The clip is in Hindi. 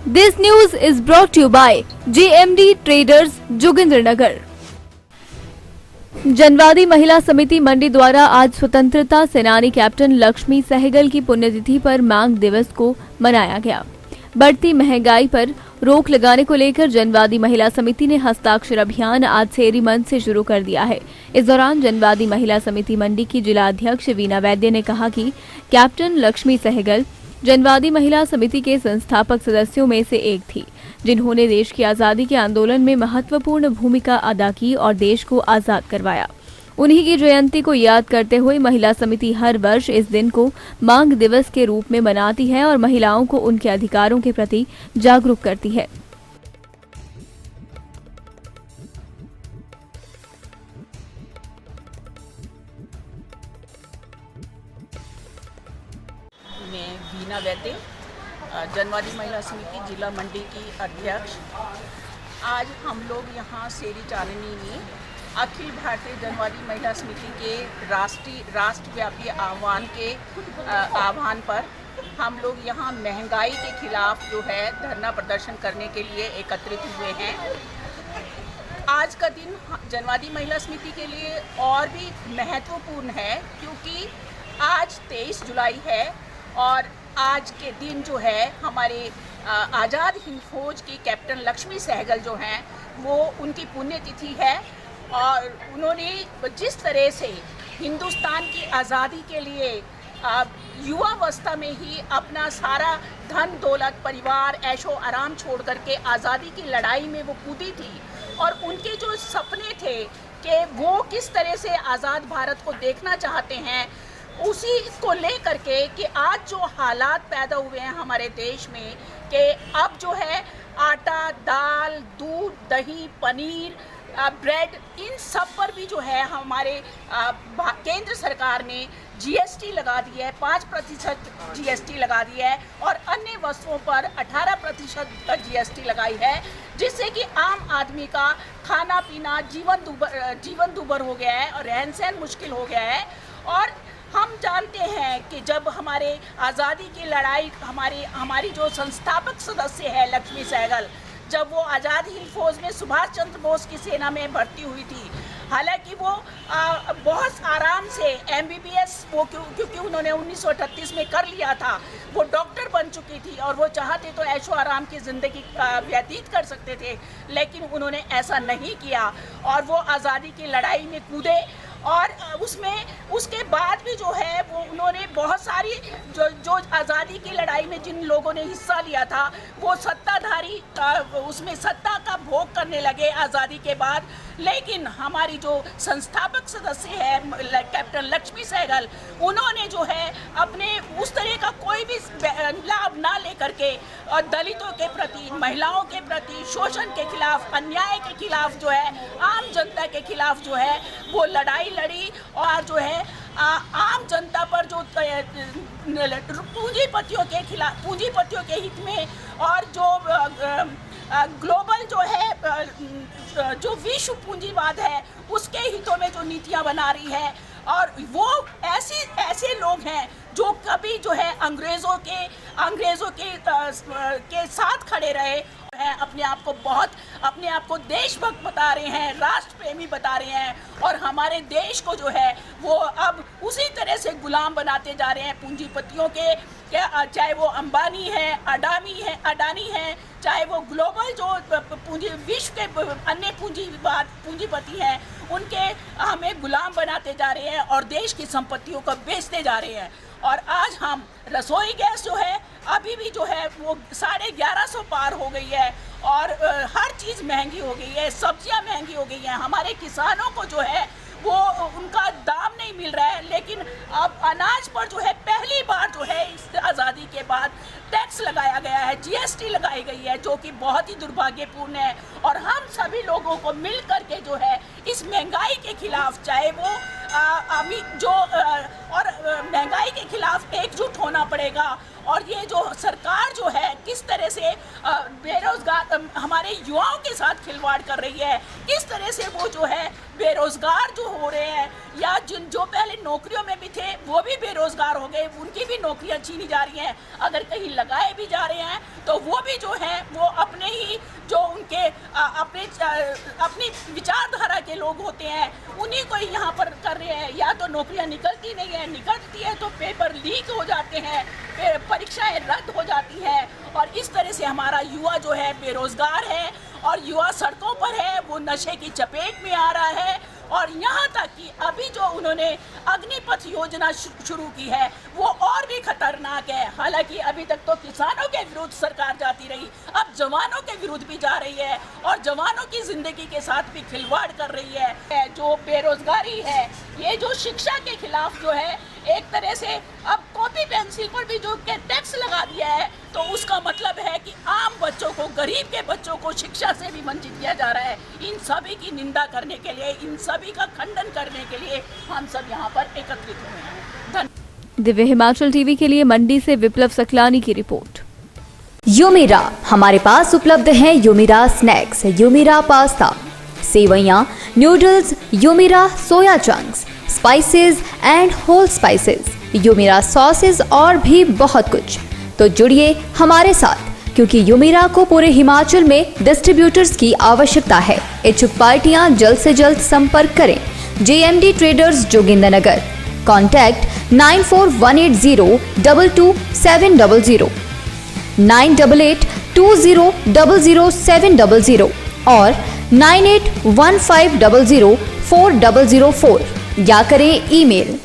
This news is brought to you by JMD Traders Jogindernagar. जनवादी महिला समिति मंडी द्वारा आज स्वतंत्रता सेनानी कैप्टन लक्ष्मी सहगल की पुण्यतिथि पर मांग दिवस को मनाया गया। बढ़ती महंगाई पर रोक लगाने को लेकर जनवादी महिला समिति ने हस्ताक्षर अभियान आज सेरी मंच से शुरू कर दिया है। इस दौरान जनवादी महिला समिति मंडी की जिला अध्यक्ष वीना वैद्य ने कहा कि कैप्टन लक्ष्मी सहगल जनवादी महिला समिति के संस्थापक सदस्यों में से एक थी, जिन्होंने देश की आजादी के आंदोलन में महत्वपूर्ण भूमिका अदा की और देश को आजाद करवाया। उन्हीं की जयंती को याद करते हुए महिला समिति हर वर्ष इस दिन को मांग दिवस के रूप में मनाती है और महिलाओं को उनके अधिकारों के प्रति जागरूक करती है। मैं वीना वैद्य, जनवादी महिला समिति जिला मंडी की अध्यक्ष। आज हम लोग यहाँ सेरी चारनी में अखिल भारतीय जनवादी महिला समिति के राष्ट्रव्यापी आह्वान पर हम लोग यहाँ महंगाई के खिलाफ जो है धरना प्रदर्शन करने के लिए एकत्रित हुए हैं। आज का दिन जनवादी महिला समिति के लिए और भी महत्वपूर्ण है, क्योंकि आज 23 जुलाई है और आज के दिन जो है हमारे आज़ाद हिंद फौज की कैप्टन लक्ष्मी सहगल जो हैं वो उनकी पुण्यतिथि है। और उन्होंने जिस तरह से हिंदुस्तान की आज़ादी के लिए युवावस्था में ही अपना सारा धन दौलत परिवार ऐशो आराम छोड़ करके आज़ादी की लड़ाई में वो कूदी थी, और उनके जो सपने थे कि वो किस तरह से आज़ाद भारत को देखना चाहते हैं, उसी को ले करके कि आज जो हालात पैदा हुए हैं हमारे देश में कि अब जो है आटा, दाल, दूध, दही, पनीर, ब्रेड, इन सब पर भी जो है हमारे केंद्र सरकार ने जीएसटी लगा दी है, 5% जीएसटी लगा दी है और अन्य वस्तुओं पर 18% जीएसटी लगाई है, जिससे कि आम आदमी का खाना पीना जीवन दूभर हो गया है और रहन सहन मुश्किल हो गया है। और हम जानते हैं कि जब हमारे आज़ादी की लड़ाई हमारी जो संस्थापक सदस्य है लक्ष्मी सहगल, जब वो आज़ाद हिंद फौज में सुभाष चंद्र बोस की सेना में भर्ती हुई थी, हालांकि वो बहुत आराम से एमबीबीएस वो क्योंकि उन्होंने 1938 में कर लिया था, वो डॉक्टर बन चुकी थी और वो चाहते तो ऐशो आराम की ज़िंदगी व्यतीत कर सकते थे, लेकिन उन्होंने ऐसा नहीं किया और वो आज़ादी की लड़ाई में कूदे। और उसके बाद भी जो है वो उन्होंने बहुत सारी जो आज़ादी की लड़ाई में जिन लोगों ने हिस्सा लिया था वो सत्ताधारी उसमें सत्ता का भोग करने लगे आज़ादी के बाद। लेकिन हमारी जो संस्थापक सदस्य है कैप्टन लक्ष्मी सहगल, उन्होंने जो है अपने उस तरह का कोई भी लाभ ना लेकर के और दलितों के प्रति, महिलाओं के प्रति, शोषण के खिलाफ, अन्याय के खिलाफ जो है, आम जनता के खिलाफ जो है वो लड़ाई लड़ी और जो है आम जनता पर जो पूंजीपतियों के हित में और जो ग्लोबल जो है जो विश्व पूंजीवाद है उसके हितों में जो नीतियां बना रही है, और वो ऐसे लोग हैं जो कभी जो है अंग्रेज़ों के साथ खड़े रहे हैं, अपने आप को देशभक्त बता रहे हैं, राष्ट्र प्रेमी बता रहे हैं, और हमारे देश को जो है वो अब उसी तरह से गुलाम बनाते जा रहे हैं पूंजीपतियों के, चाहे वो अंबानी है, अडानी है, चाहे वो ग्लोबल जो विश्व के अन्य पूंजीपति हैं, उनके हमें गुलाम बनाते जा रहे हैं और देश की संपत्तियों को बेचते जा रहे हैं। और आज हम रसोई गैस जो है अभी भी जो है वो 1150 पार हो गई है और हर चीज़ महंगी हो गई है, सब्जियां महंगी हो गई हैं, हमारे किसानों को जो है वो उनका दाम नहीं मिल रहा है। लेकिन अब अनाज पर जो है पहली बार जो है इस आज़ादी के बाद टैक्स लगाया गया है, जीएसटी लगाई गई है, जो कि बहुत ही दुर्भाग्यपूर्ण है। और हम सभी लोगों को मिल कर के जो है इस महंगाई के खिलाफ, चाहे वो महंगाई के खिलाफ एकजुट होना पड़ेगा। और ये जो सरकार जो है किस तरह से बेरोजगार हमारे युवाओं के साथ खिलवाड़ कर रही है, किस तरह से वो जो है बेरोजगार जो हो रहे हैं या जो पहले नौकरियों में भी थे वो भी बेरोजगार हो गए, उनकी भी नौकरियां छीनी जा रही हैं। अगर कहीं लगाए भी जा रहे हैं तो वो भी जो है वो अपने ही जो उनके अपनी विचारधारा के लोग होते हैं उन्हीं को यहाँ पर कर रहे हैं। या तो नौकरियां निकलती नहीं है, निकलती है तो पेपर लीक हो जाते हैं, परीक्षाएं रद्द हो जाती हैं और इस तरह से हमारा युवा जो है बेरोजगार है और युवा सड़कों पर है, वो नशे की चपेट में आ रहा है। और यहाँ तक कि अभी जो उन्होंने अग्निपथ योजना शुरू की है वो और भी खतरनाक है। हालांकि अभी तक तो किसानों के विरुद्ध सरकार जाती रही, अब जवानों के विरुद्ध भी जा रही है और जवानों की जिंदगी के साथ भी खिलवाड़ कर रही है। जो बेरोजगारी है, ये जो शिक्षा के खिलाफ जो है एक तरह से अब कॉपी पेंसिल पर भी जो टैक्स लगा दिया है, तो उसका मतलब है कि आम बच्चों को, गरीब के बच्चों को शिक्षा से भी वंचित किया जा रहा है। इन सभी की निंदा करने के लिए, इन सभी का खंडन करने के लिए हम सब यहाँ पर एकत्रित हुए हैं। दिव्य हिमाचल टीवी के लिए मंडी से विप्लव सकलानी की रिपोर्ट। योमिरा, हमारे पास उपलब्ध है योमिरा स्नैक्स, योमिरा पास्ता, सेवइयां, noodles, Yomira soya chunks, spices and whole spices, Yomira sauces और भी बहुत कुछ। तो जुड़िए हमारे साथ क्योंकि योमिरा को पूरे हिमाचल में डिस्ट्रीब्यूटर्स की आवश्यकता है। इच्छुक पार्टियां जल्द से जल्द संपर्क करें। JMD ट्रेडर्स जोगिंद्रनगर, कॉन्टैक्ट 9418022700, 9882000700 और 9815004004 या करें ईमेल